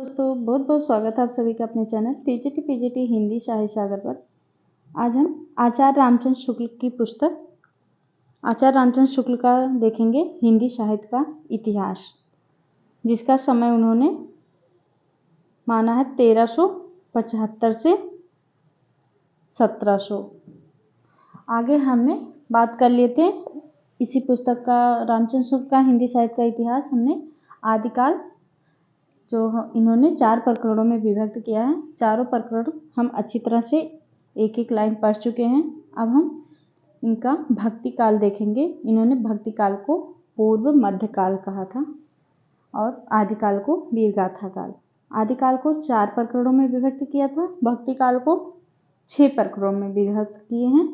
दोस्तों बहुत बहुत स्वागत है आप सभी का अपने चैनल पीजीटी हिंदी साहित्य सागर पर। आज हम आचार्य रामचंद्र शुक्ल की पुस्तक आचार्य रामचंद्र शुक्ल का देखेंगे हिंदी साहित्य का इतिहास, जिसका समय उन्होंने माना है 1375 से 1700। आगे हमने बात कर लिए थे इसी पुस्तक का, रामचंद्र शुक्ल का हिंदी साहित्य का इतिहास। हमने आदिकाल जो इन्होंने 4 प्रकरणों में विभक्त किया है, चारों प्रकरण हम अच्छी तरह से एक एक लाइन पढ़ चुके हैं। अब हम इनका भक्ति काल देखेंगे। इन्होंने भक्ति काल को पूर्व मध्यकाल कहा था और आदिकाल को वीरगाथा काल। आदिकाल को 4 प्रकरणों में विभक्त किया था, भक्ति काल को 6 प्रकरणों में विभक्त किए हैं।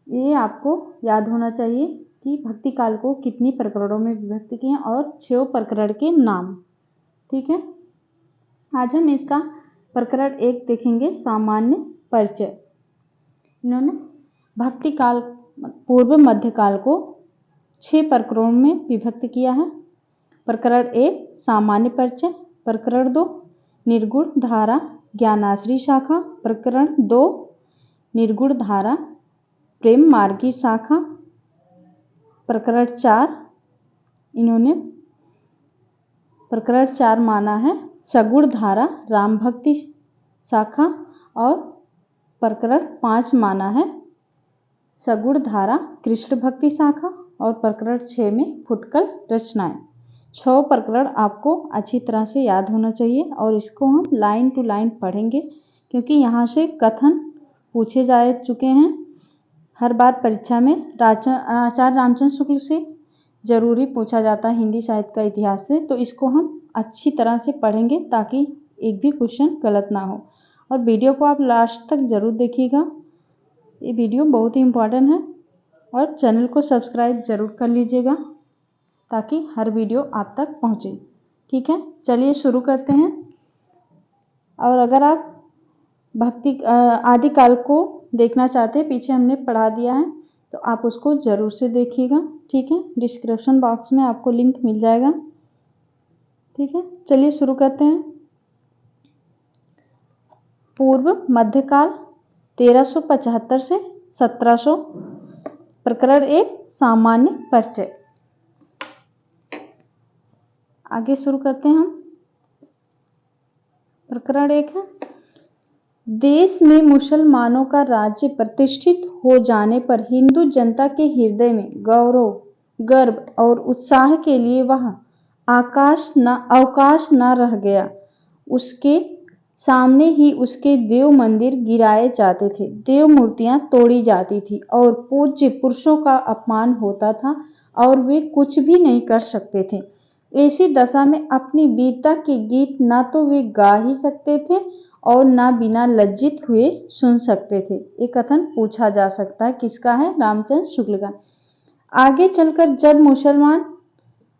ये आपको याद होना चाहिए कि भक्ति काल को कितनी प्रकरणों में विभक्त किए और 6 प्रकरण के नाम। ठीक है, आज हम इसका प्रकरण 1 देखेंगे, सामान्य परिचय। इन्होंने भक्ति काल पूर्व मध्यकाल को 6 प्रकरणों में विभक्त किया है। प्रकरण 1 सामान्य परिचय, प्रकरण 2 निर्गुण धारा ज्ञानाश्री शाखा, प्रकरण 2 निर्गुण धारा प्रेम मार्गी शाखा, प्रकरण 4 इन्होंने प्रकरण 4 माना है सगुण धारा राम भक्ति शाखा और प्रकरण 5 माना है सगुण धारा कृष्ण भक्ति शाखा और प्रकरण 6 में फुटकल रचनाएं। 6 प्रकरण आपको अच्छी तरह से याद होना चाहिए और इसको हम लाइन टू लाइन पढ़ेंगे, क्योंकि यहाँ से कथन पूछे जा चुके हैं हर बार परीक्षा में। आचार्य रामचंद्र शुक्ल से जरूरी पूछा जाता है हिंदी साहित्य का इतिहास से, तो इसको हम अच्छी तरह से पढ़ेंगे ताकि एक भी क्वेश्चन गलत ना हो। और वीडियो को आप लास्ट तक जरूर देखिएगा, ये वीडियो बहुत ही इम्पोर्टेंट है। और चैनल को सब्सक्राइब जरूर कर लीजिएगा ताकि हर वीडियो आप तक पहुंचे। ठीक है, चलिए शुरू करते हैं। और अगर आप भक्ति आदिकाल को देखना चाहते हैं, पीछे हमने पढ़ा दिया है, तो आप उसको ज़रूर से देखिएगा। ठीक है, डिस्क्रिप्शन बॉक्स में आपको लिंक मिल जाएगा। ठीक है, चलिए शुरू करते हैं। पूर्व मध्यकाल 1375 से 1700। प्रकरण 1 सामान्य परिचय। आगे शुरू करते हैं हम। प्रकरण 1 है देश में मुसलमानों का राज्य प्रतिष्ठित हो जाने पर हिंदू जनता के हृदय में गौरव, गर्व और उत्साह के लिए वह अवकाश न रह गया। उसके सामने ही उसके देव मंदिर गिराए जाते थे, देव मूर्तियां तोड़ी जाती थी और पूज्य पुरुषों का अपमान होता था और वे कुछ भी नहीं कर सकते थे। ऐसी दशा में अपनी वीरता के गीत ना तो वे गा ही सकते थे और ना बिना लज्जित हुए सुन सकते थे। ये कथन पूछा जा सकता है, किसका है? रामचंद्र शुक्ल का। आगे चलकर जब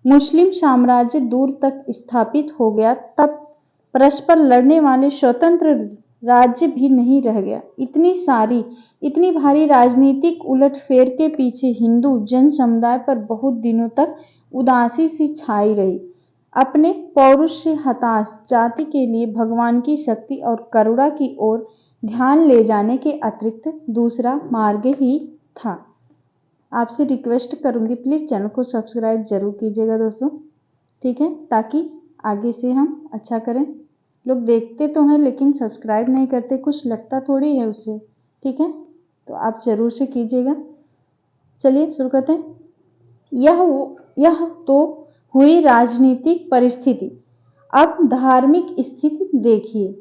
मुस्लिम साम्राज्य दूर तक स्थापित हो गया, तब परस्पर लड़ने वाले स्वतंत्र राज्य भी नहीं रह गया। इतनी भारी राजनीतिक उलटफेर के पीछे हिंदू जन समुदाय पर बहुत दिनों तक उदासी सी छाई रही। अपने पौरुष से हताश जाति के लिए भगवान की शक्ति और करुणा की ओर ध्यान ले जाने के अतिरिक्त दूसरा मार्ग ही था। आपसे रिक्वेस्ट करूंगी, प्लीज़ चैनल को सब्सक्राइब जरूर कीजिएगा दोस्तों। ठीक है, ताकि आगे से हम अच्छा करें। लोग देखते तो हैं लेकिन सब्सक्राइब नहीं करते, कुछ लगता थोड़ी है उससे। ठीक है, तो आप जरूर से कीजिएगा। चलिए शुरू करते हैं। यह तो हुई राजनीतिक परिस्थिति। अब धार्मिक स्थिति देखिए।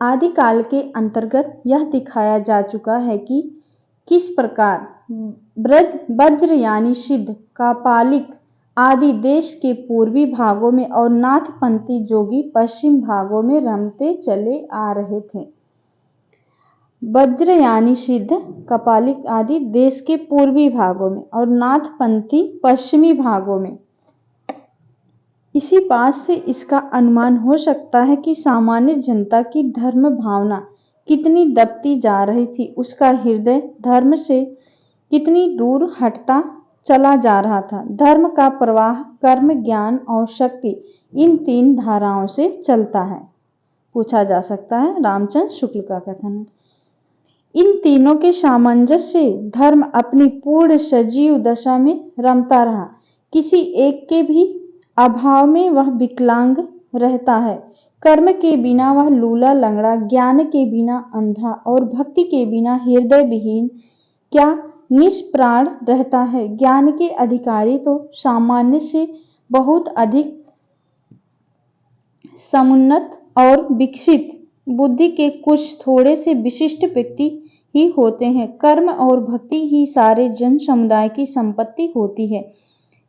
आदिकाल के अंतर्गत यह दिखाया जा चुका है कि किस प्रकार वज्र यानी सिद्ध, कापालिक आदि देश के पूर्वी भागों में और नाथपंथी जोगी पश्चिम भागों में रमते चले आ रहे थे। वज्र यानी सिद्ध, कपालिक आदि देश के पूर्वी भागों में और नाथपंथी पश्चिमी भागों में। इसी बात से इसका अनुमान हो सकता है कि सामान्य जनता की धर्म भावना कितनी दबती जा रही थी, उसका हृदय धर्म से कितनी दूर हटता चला जा रहा था। धर्म का प्रवाह कर्म, ज्ञान और शक्ति, इन 3 धाराओं से चलता है। पूछा जा सकता है। रामचंद्र शुक्ल का कथन है। इन तीनों के सामंजस्य से धर्म अपनी पूर्ण सजीव दशा में रमता रहा। किसी एक के भी अभाव में वह विकलांग रहता है। कर्म के बिना वह लूला लंगड़ा, ज्ञान के बिना अंधा और भक्ति के बिना हृदय विहीन क्या निष्प्राण रहता है। ज्ञान के अधिकारी तो सामान्य से बहुत अधिक समुन्नत और विकसित बुद्धि के कुछ थोड़े से विशिष्ट व्यक्ति ही होते हैं। कर्म और भक्ति ही सारे जन समुदाय की संपत्ति होती है।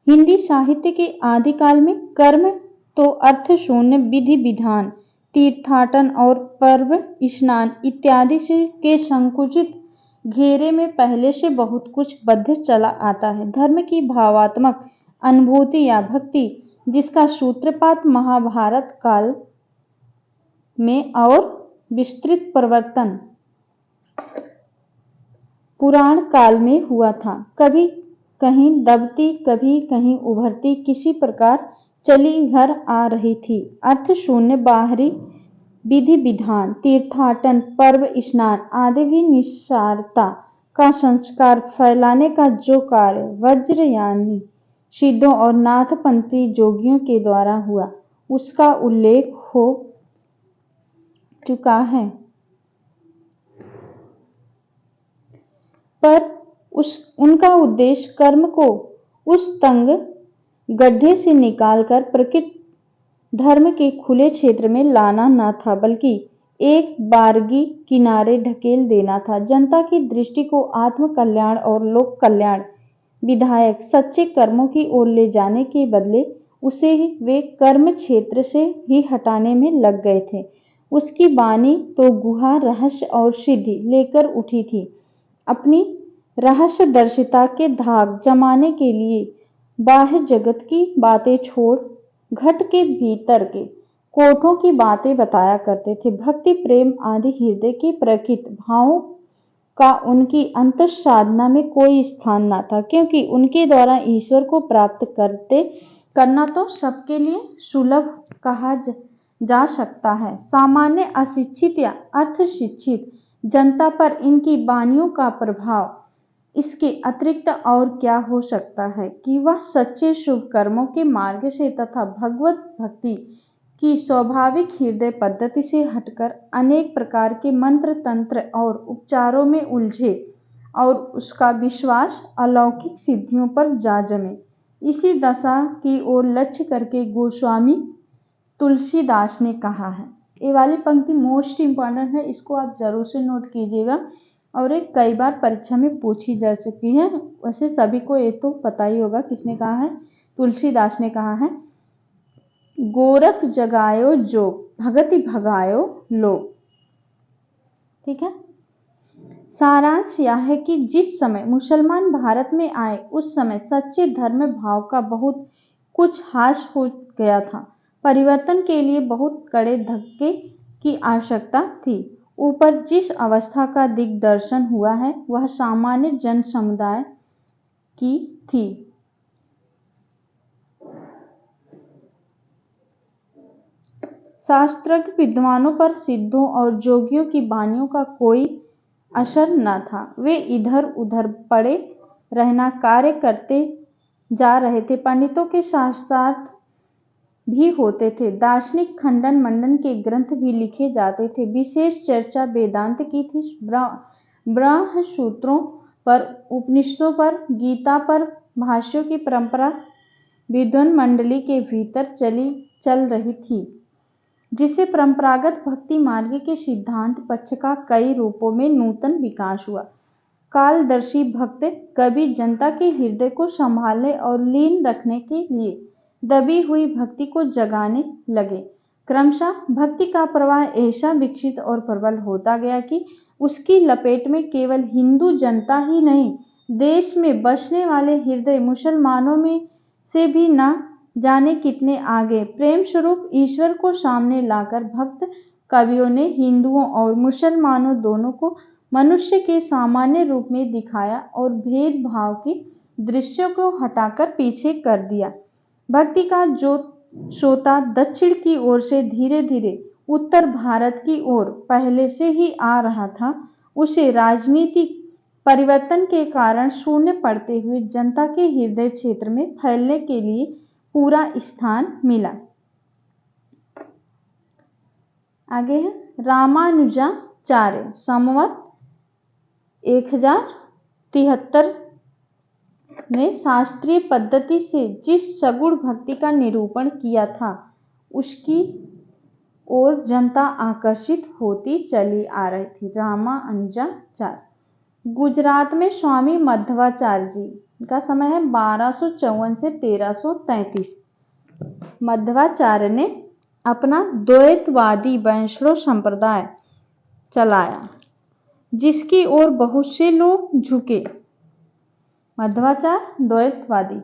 हिंदी साहित्य के आदिकाल में कर्म तो अर्थ शून्य विधि विधान, तीर्थाटन और पर्व स्नान इत्यादि से के संकुचित घेरे में पहले से बहुत कुछ बद्ध चला आता है। धर्म की भावात्मक अनुभूति या भक्ति, जिसका सूत्रपात महाभारत काल में और विस्तृत प्रवर्तन पुराण काल में हुआ था, कभी कहीं दबती कभी कहीं उभरती किसी प्रकार चली घर आ रही थी। अर्थ शून्य बाहरी विधि विधान, तीर्थाटन, पर्व स्नान आदि भी निस्सारता का संस्कार फैलाने का जो कार्य वज्रयानी सिद्धों और नाथपंथी जोगियों के द्वारा हुआ, उसका उल्लेख हो चुका है। पर उनका उद्देश्य कर्म को उस तंग गड्ढे से निकालकर प्रकृत धर्म के खुले क्षेत्र में लाना न था, बल्कि एक बारगी किनारे ढकेल देना था। जनता की दृष्टि को आत्म कल्याण और लोक कल्याण विधायक सच्चे कर्मों की ओर ले जाने के बदले उसे वे कर्म क्षेत्र से ही हटाने में लग गए थे। उसकी वाणी तो गुहा, रहस्य और सिद्धि लेकर उठी थी। अपनी रहस्यदर्शिता के धाक जमाने के लिए बाह्य जगत की बातें छोड़ घट के भीतर के कोठों की बातें बताया करते थे। भक्ति, प्रेम आदि हृदय के प्रकृत भावों का उनकी अंतर साधना में कोई स्थान न था, क्योंकि उनके द्वारा ईश्वर को प्राप्त करना तो सबके लिए सुलभ कहा जा सकता है। सामान्य अशिक्षित या अर्धशिक्षित जनता पर इनकी वाणियों का प्रभाव इसके अतिरिक्त और क्या हो सकता है कि वह सच्चे शुभ कर्मों के मार्ग से तथा भगवत भक्ति की स्वाभाविक हृदय पद्धति से हटकर अनेक प्रकार के मंत्र, तंत्र और उपचारों में उलझे और उसका विश्वास अलौकिक सिद्धियों पर जा जमे। इसी दशा की ओर लक्ष्य करके गोस्वामी तुलसीदास ने कहा है। ये वाली पंक्ति मोस्ट इम्पॉर्टेंट है, इसको आप जरूर से नोट कीजिएगा और एक कई बार परीक्षा में पूछी जा सकती है। वैसे सभी को ये तो पता ही होगा किसने कहा है, तुलसीदास ने कहा है। गोरख जगायो जोग, भगति भगायो लोग। ठीक है। सारांश यह है कि जिस समय मुसलमान भारत में आए उस समय सच्चे धर्म भाव का बहुत कुछ हास हो गया था। परिवर्तन के लिए बहुत कड़े धक्के की आवश्यकता थी। ऊपर जिस अवस्था का दिग्दर्शन हुआ है वह सामान्य जन समुदाय की थी। शास्त्रज्ञ विद्वानों पर सिद्धों और जोगियों की वाणियों का कोई असर न था। वे इधर उधर पड़े रहना कार्य करते जा रहे थे। पंडितों के शास्त्रार्थ भी होते थे। दार्शनिक खंडन मंडन के ग्रंथ भी लिखे जाते थे। विशेष चर्चा वेदांत की थी। ब्रह्म सूत्रों पर, उपनिषदों पर, गीता पर भाष्यों की परंपरा विद्वान मंडली के भीतर चल रही थी, जिसे परंपरागत भक्ति मार्ग के सिद्धांत पक्ष का कई रूपों में नूतन विकास हुआ। कालदर्शी भक्त कवि जनता के हृदय को संभालने और लीन रखने के लिए दबी हुई भक्ति को जगाने लगे। क्रमशः भक्ति का प्रवाह ऐसा विकसित और प्रबल होता गया कि उसकी लपेट में केवल हिंदू जनता ही नहीं, देश में बसने वाले हृदय मुसलमानों में से भी न जाने कितने आगे। प्रेम स्वरूप ईश्वर को सामने लाकर भक्त कवियों ने हिंदुओं और मुसलमानों दोनों को मनुष्य के सामान्य रूप में दिखाया और भेदभाव के दृश्यों को हटाकर पीछे कर दिया। भक्ति का जो श्रोता दक्षिण की ओर से धीरे धीरे उत्तर भारत की ओर पहले से ही आ रहा था, उसे राजनीतिक परिवर्तन के कारण शून्य पड़ते हुए जनता के हृदय क्षेत्र में फैलने के लिए पूरा स्थान मिला। आगे है रामानुजाचार्य संवत 1073 ने शास्त्रीय पद्धति से जिस सगुण भक्ति का निरूपण किया था उसकी ओर जनता आकर्षित होती चली आ रही थी। रामानुजाचार्य गुजरात में स्वामी मध्वाचार्य जी का समय है 1254 से 1333। मध्वाचार्य ने अपना द्वैतवादी वैष्णव संप्रदाय चलाया जिसकी ओर बहुत से लोग झुके। मध्वाचार्य द्वैतवादी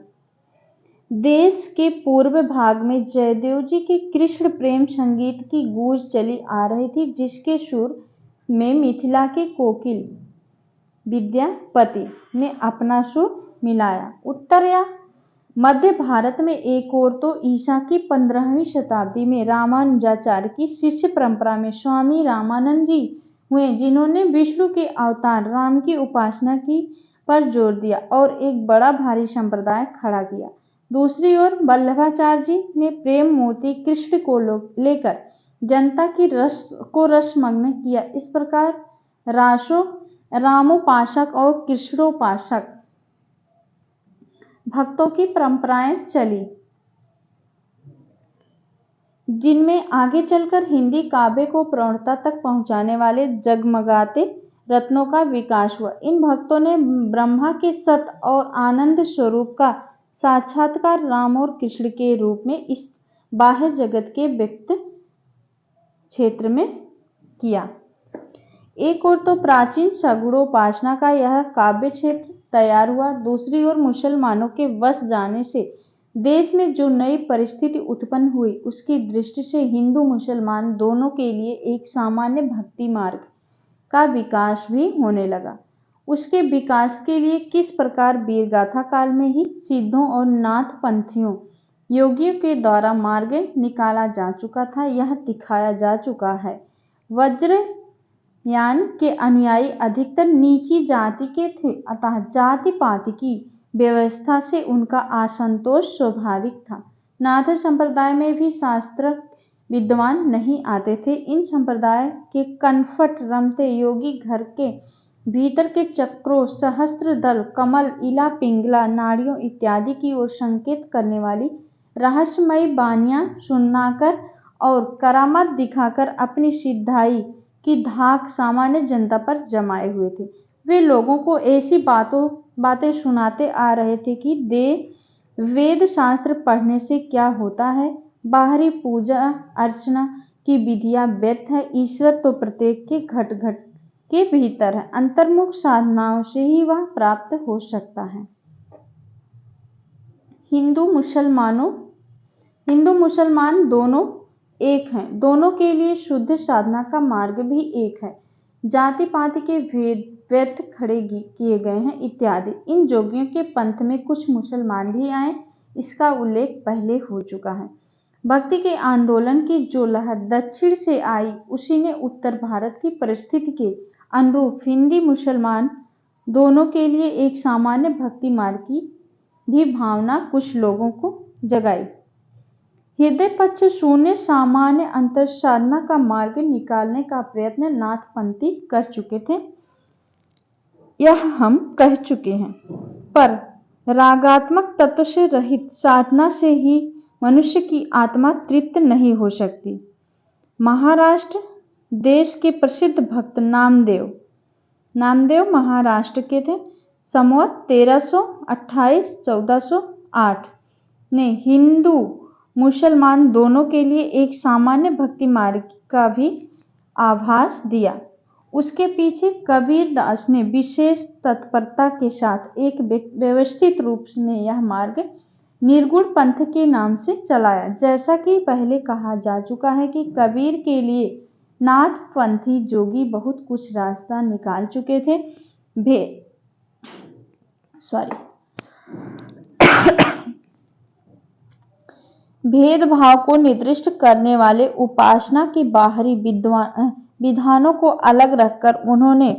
देश के पूर्व भाग में जयदेव जी के कृष्ण प्रेम संगीत की गूंज चली आ रही थी, जिसके सुर में मिथिला के कोकिल विद्यापति ने अपना सुर मिलाया। उत्तर या मध्य भारत में एक ओर तो ईसा की 15वीं शताब्दी में रामानुजाचार्य की शिष्य परंपरा में स्वामी रामानंद जी हुए, जिन्होंने विष्णु के अवतार राम की उपासना की पर जोर दिया और एक बड़ा भारी संप्रदाय खड़ा किया। दूसरी ओर वल्लभाचार्य जी ने प्रेम मूर्ति कृष्ण को लेकर जनता की रसमग्न किया। इस प्रकार रामोपासक और कृष्णोपासक भक्तों की परंपराएं चली, जिनमें आगे चलकर हिंदी काव्य को प्रौढ़ता तक पहुंचाने वाले जगमगाते रत्नों का विकास हुआ। इन भक्तों ने ब्रह्मा के सत और आनंद स्वरूप का साक्षात्कार राम और कृष्ण के रूप में इस बाह्य जगत के व्यक्त क्षेत्र में किया। एक ओर तो प्राचीन सगुणोपासना का यह काव्य क्षेत्र तैयार हुआ, दूसरी ओर मुसलमानों के वश जाने से देश में जो नई परिस्थिति उत्पन्न हुई उसकी दृष्टि से हिंदू मुसलमान दोनों के लिए एक सामान्य भक्ति मार्ग का विकास भी होने लगा। उसके विकास के लिए किस प्रकार वीर गाथा काल में ही सिद्धों और नाथ पंथियों योगियों के द्वारा मार्ग निकाला जा चुका था, यह दिखाया जा चुका है। वज्रयान के अनुयायी अधिकतर नीची जाति के थे, अतः जाति पाति की व्यवस्था से उनका असंतोष स्वाभाविक था। नाथ संप्रदाय में भी शास्त्र विद्वान नहीं आते थे। इन संप्रदाय के कनफट रमते योगी घर के भीतर के चक्रों, सहस्त्र दल, कमल, इला, पिंगला, नाड़ियों इत्यादि की ओर संकेत करने वाली रहस्यमयी बानियां सुनाकर और करामत दिखाकर अपनी सिद्धाई की धाक सामान्य जनता पर जमाए हुए थे। वे लोगों को ऐसी बातें सुनाते आ रहे थे कि वेद शास्त्र पढ़ने से क्या होता है, बाहरी पूजा अर्चना की विधियां व्यर्थ है, ईश्वर तो प्रत्येक के घट घट के भीतर है, अंतर्मुख साधनाओं से ही वह प्राप्त हो सकता है। हिंदू मुसलमान दोनों एक हैं, दोनों के लिए शुद्ध साधना का मार्ग भी एक है, जाति पाति के भेद व्यर्थ खड़े किए गए हैं इत्यादि। इन जोगियों के पंथ में कुछ मुसलमान भी आए, इसका उल्लेख पहले हो चुका है। भक्ति के आंदोलन की जो लहर दक्षिण से आई उसी ने उत्तर भारत की परिस्थिति के अनुरूप हिंदी मुसलमान दोनों के लिए एक सामान्य भक्ति मार्ग की भी भावना कुछ लोगों को जगाई। हृदय पक्ष शून्य सामान्य अंतर साधना का मार्ग निकालने का प्रयत्न नाथपंथी कर चुके थे, यह हम कह चुके हैं। पर रागात्मक तत्व से रहित साधना से ही मनुष्य की आत्मा तृप्त नहीं हो सकती। महाराष्ट्र देश के प्रसिद्ध भक्त नामदेव महाराष्ट्र के थे। संवत 1328-1408 ने हिंदू मुसलमान दोनों के लिए एक सामान्य भक्ति मार्ग का भी आभास दिया। उसके पीछे कबीर दास ने विशेष तत्परता के साथ एक व्यवस्थित रूप में यह मार्ग निर्गुण पंथ के नाम से चलाया। जैसा कि पहले कहा जा चुका है कि कबीर के लिए नाथपंथी जोगी बहुत कुछ रास्ता निकाल चुके थे। भेदभाव को निर्दिष्ट करने वाले उपासना के बाहरी विधानों को अलग रखकर उन्होंने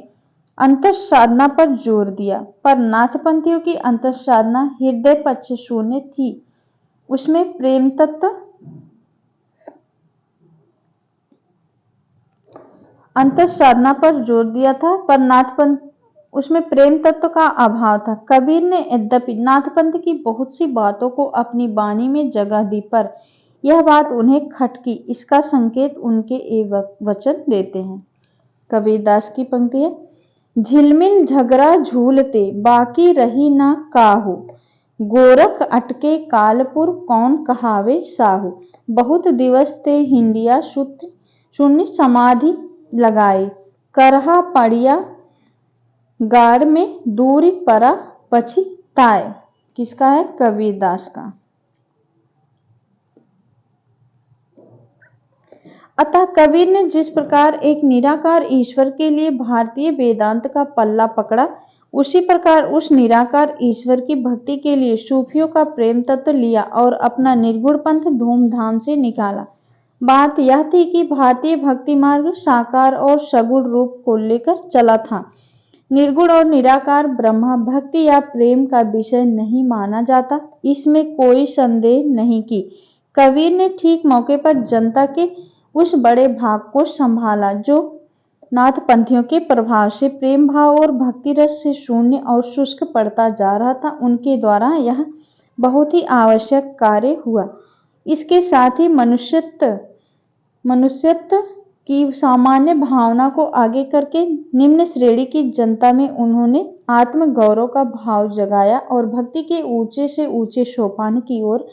अंतःसाधना पर जोर दिया। पर नाथपंथियों की अंतःसाधना हृदय पक्ष शून्य थी। उसमें प्रेम तत्व अंतःसाधना पर जोर दिया था, पर नाथपंथ उसमें प्रेम तत्व का अभाव था। कबीर ने यद्यपि नाथपंथ की बहुत सी बातों को अपनी वाणी में जगह दी, पर यह बात उन्हें खटकी। इसका संकेत उनके एक वचन देते हैं। कबीरदास की पंक्ति है, झिलमिल झगड़ा झूलते बाकी रही ना काहू, गोरख अटके कालपुर कौन कहावे साहू। बहुत दिवस ते हिंडिया शून्य समाधि लगाए, करहा पड़िया गाड़ में दूरी परा पछिताए। किसका है? कबीरदास का। अतः कबीर ने जिस प्रकार एक निराकार ईश्वर के लिए भारतीय वेदांत का पल्ला पकड़ा, उसी प्रकार उस निराकार ईश्वर की भक्ति के लिए सूफियों का प्रेम तत्व लिया और अपना निर्गुण पंथ धूमधाम से निकाला। बात यह थी कि भारतीय भक्ति मार्ग साकार और सगुण रूप को लेकर चला था। निर्गुण और निराकार ब्रह्मा भक्ति या प्रेम का विषय नहीं माना जाता, इसमें कोई संदेह नहीं कि कबीर ने ठीक मौके पर जनता के उस बड़े भाग को संभाला जो नाथपंथियों के प्रभाव से प्रेम भाव और भक्ति रस से शून्य और शुष्क पड़ता जा रहा था। उनके द्वारा यह बहुत ही आवश्यक कार्य हुआ। इसके साथ ही मनुष्यत्व की सामान्य भावना को आगे करके निम्न श्रेणी की जनता में उन्होंने आत्म गौरव का भाव जगाया और भक्ति के ऊंचे से ऊंचे सोपान की ओर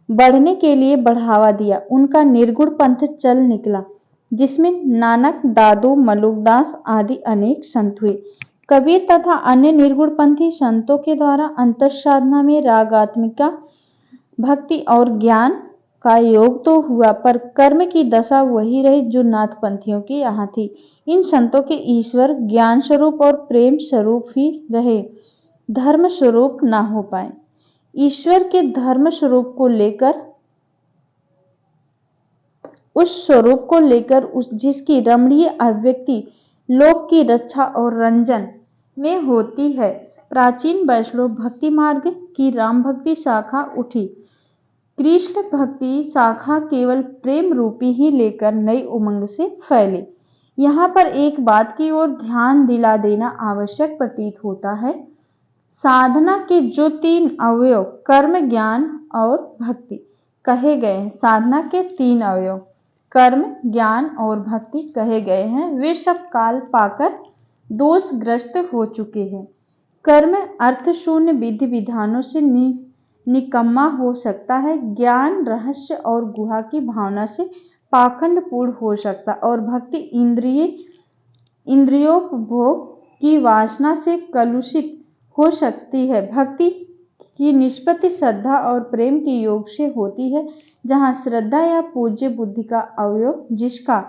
बढ़ने के लिए बढ़ावा दिया। उनका निर्गुण पंथ चल निकला, जिसमें नानक, दादू, मलुकदास आदि अनेक संत हुए। कबीर तथा अन्य निर्गुण पंथी संतों के द्वारा अंतःसाधना में रागात्मिका भक्ति और ज्ञान का योग तो हुआ, पर कर्म की दशा वही रही जो नाथपंथियों की यहाँ थी। इन संतों के ईश्वर ज्ञान स्वरूप और प्रेम स्वरूप ही रहे, धर्म स्वरूप ना हो पाए। ईश्वर के धर्म स्वरूप को लेकर जिसकी रमणीय अभिव्यक्ति लोक की रक्षा और रंजन में होती है, प्राचीन वैष्णव भक्ति मार्ग की राम भक्ति शाखा उठी। कृष्ण भक्ति शाखा केवल प्रेम रूपी ही लेकर नई उमंग से फैले। यहाँ पर एक बात की ओर ध्यान दिला देना आवश्यक प्रतीत होता है। साधना के जो तीन अवयव कर्म, ज्ञान और भक्ति कहे गए हैं, साधना के तीन अवयव कर्म, ज्ञान और भक्ति कहे गए हैं, वे सब काल पाकर दोषग्रस्त हो चुके हैं। कर्म अर्थ शून्य विधि विधानों से निकम्मा हो सकता है, ज्ञान रहस्य और गुहा की भावना से पाखंडपूर्ण हो सकता, और भक्ति इंद्रियोपभोग की वासना से कलुषित हो सकती है। भक्ति की निष्पत्ति श्रद्धा और प्रेम के योग से होती है। जहाँ श्रद्धा या पूज्य बुद्धि का अवयव जिसका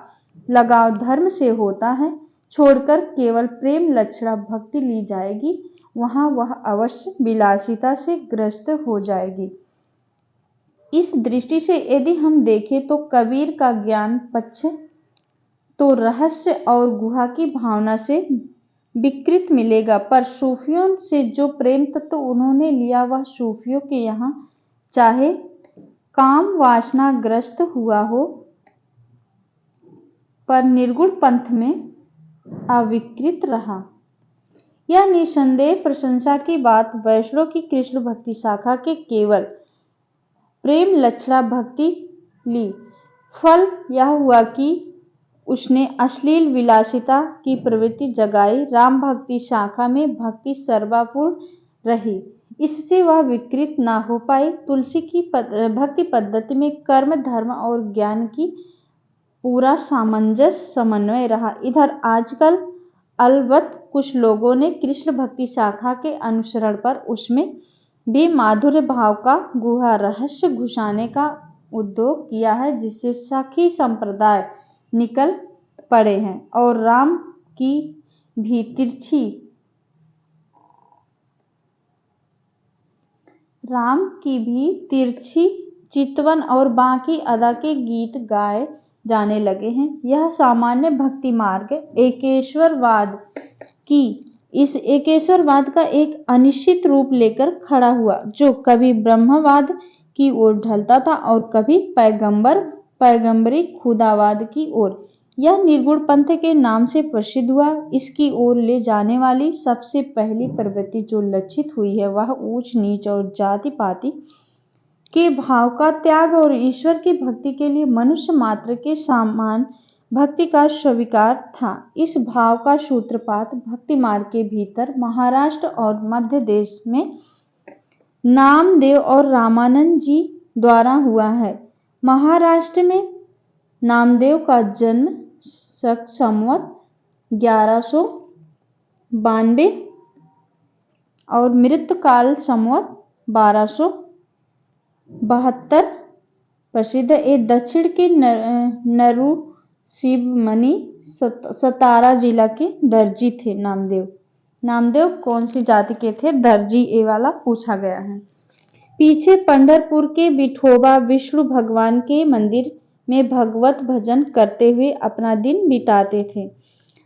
लगाव धर्म से होता है छोड़कर केवल प्रेम लक्षणा भक्ति ली जाएगी, वहाँ वह अवश्य विलासिता से ग्रस्त हो जाएगी। इस दृष्टि से यदि हम देखें तो कबीर का ज्ञान पक्ष तो रहस्य और गुहा की भावना से विकृत मिलेगा, पर सूफियों से जो प्रेम तत्व उन्होंने लिया वह सूफियों के यहाँ चाहे काम वासना ग्रस्त हुआ हो, पर निर्गुण पंथ में अविकृत रहा। यह निसंदेह प्रशंसा की बात वैष्णव की कृष्ण भक्ति शाखा के केवल प्रेम लक्षणा भक्ति ली। फल यह हुआ कि उसने अश्लील विलासिता की प्रवृत्ति जगाई। राम भक्ति शाखा में भक्ति सर्वपूर्ण रही, इससे वह विकृत न हो पाई। तुलसी की भक्ति पद्धति में कर्म, धर्म और ज्ञान की पूरा सामंजस्य समन्वय रहा। इधर आजकल अलबत्त कुछ लोगों ने कृष्ण भक्ति शाखा के अनुसरण पर उसमें भी माधुर्य भाव का गुहा रहस्य घुसाने का उद्योग किया है, जिससे सखी संप्रदाय निकल पड़े हैं और राम की भी तिरछी चितवन और बाकी अदा के गीत गाए जाने लगे हैं। यह सामान्य भक्ति मार्ग एकेश्वरवाद की इस एकेश्वरवाद का एक अनिश्चित रूप लेकर खड़ा हुआ, जो कभी ब्रह्मवाद की ओर ढलता था और कभी पैगंबरी खुदावाद की ओर। यह निर्गुण पंथ के नाम से प्रसिद्ध हुआ। इसकी ओर ले जाने वाली सबसे पहली प्रवृत्ति जो लक्षित हुई है वह ऊंच नीच और जाति पाति के भाव का त्याग और ईश्वर की भक्ति के लिए मनुष्य मात्र के समान भक्ति का स्वीकार था। इस भाव का सूत्रपात भक्ति मार्ग के भीतर महाराष्ट्र और मध्य देश में नामदेव और रामानंद जी द्वारा हुआ है। महाराष्ट्र में नामदेव का जन्म संवत 1192 और मृत्यु काल संवत 1272 प्रसिद्ध है। दक्षिण के नरुसिबमनी सतारा जिला के दर्जी थे नामदेव। नामदेव कौन सी जाति के थे? दर्जी, ए वाला पूछा गया है। पीछे पंढरपुर के विठोबा विष्णु भगवान के मंदिर में भगवत भजन करते हुए अपना दिन बिताते थे।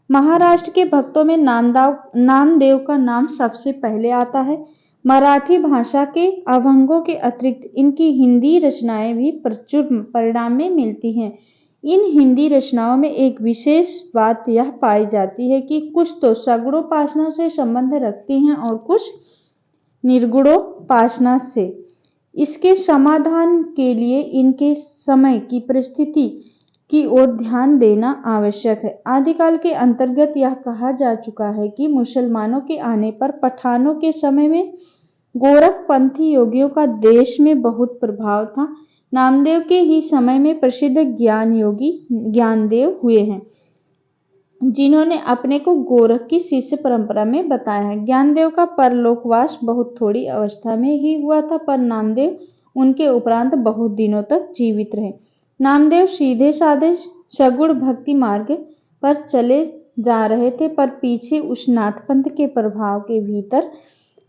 महाराष्ट्र के भक्तों में नामदेव का नाम सबसे पहले आता है। मराठी भाषा के अभंगों के अतिरिक्त इनकी हिंदी रचनाएं भी प्रचुर परिणाम में मिलती हैं। इन हिंदी रचनाओं में एक विशेष बात यह पाई जाती है कि कुछ तो सगुणोपासना से संबंध रखती हैं और कुछ निर्गुणोपासना से। इसके समाधान के लिए इनके समय की परिस्थिति की ओर ध्यान देना आवश्यक है। आदिकाल के अंतर्गत यह कहा जा चुका है कि मुसलमानों के आने पर पठानों के समय में गोरखपंथी योगियों का देश में बहुत प्रभाव था। नामदेव के ही समय में प्रसिद्ध ज्ञान योगी ज्ञानदेव हुए हैं, जिन्होंने अपने को गोरख की शिष्य परंपरा में बताया है। ज्ञानदेव का परलोकवास बहुत थोड़ी अवस्था में ही हुआ था, पर नामदेव उनके उपरांत बहुत दिनों तक जीवित रहे। नामदेव सीधे साधे सगुण भक्ति मार्ग पर चले जा रहे थे, पर पीछे उस नाथपंथ के प्रभाव के भीतर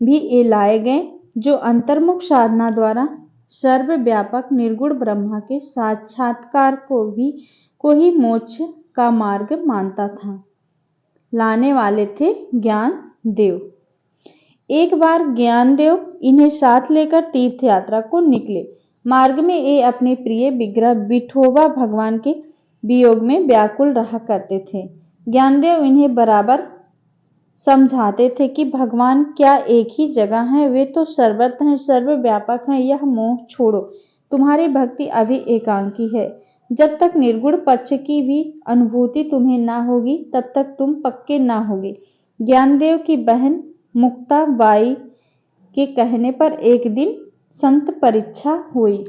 भी ये लाए गए, जो अंतर्मुख साधना द्वारा सर्वव्यापक निर्गुण ब्रह्मा के साक्षात्कार को ही मोक्ष का मार्ग मानता था। लाने वाले थे ज्ञानदेव। एक बार ज्ञानदेव इन्हें साथ लेकर तीर्थ यात्रा को निकले। मार्ग में ये अपने प्रिय विग्रह विठोबा भगवान के वियोग में व्याकुल रहा करते थे। ज्ञानदेव इन्हें बराबर समझाते थे कि भगवान क्या एक ही जगह है, वे तो सर्वत्र हैं, सर्वव्यापक हैं। यह मोह छोड़ो, तुम्हारी भक्ति अभी एकांकी है। जब तक निर्गुण पक्ष की भी अनुभूति तुम्हें ना होगी, तब तक तुम पक्के ना होगे। ज्ञानदेव की बहन मुक्ताबाई के कहने पर एक दिन संत परीक्षा हुई।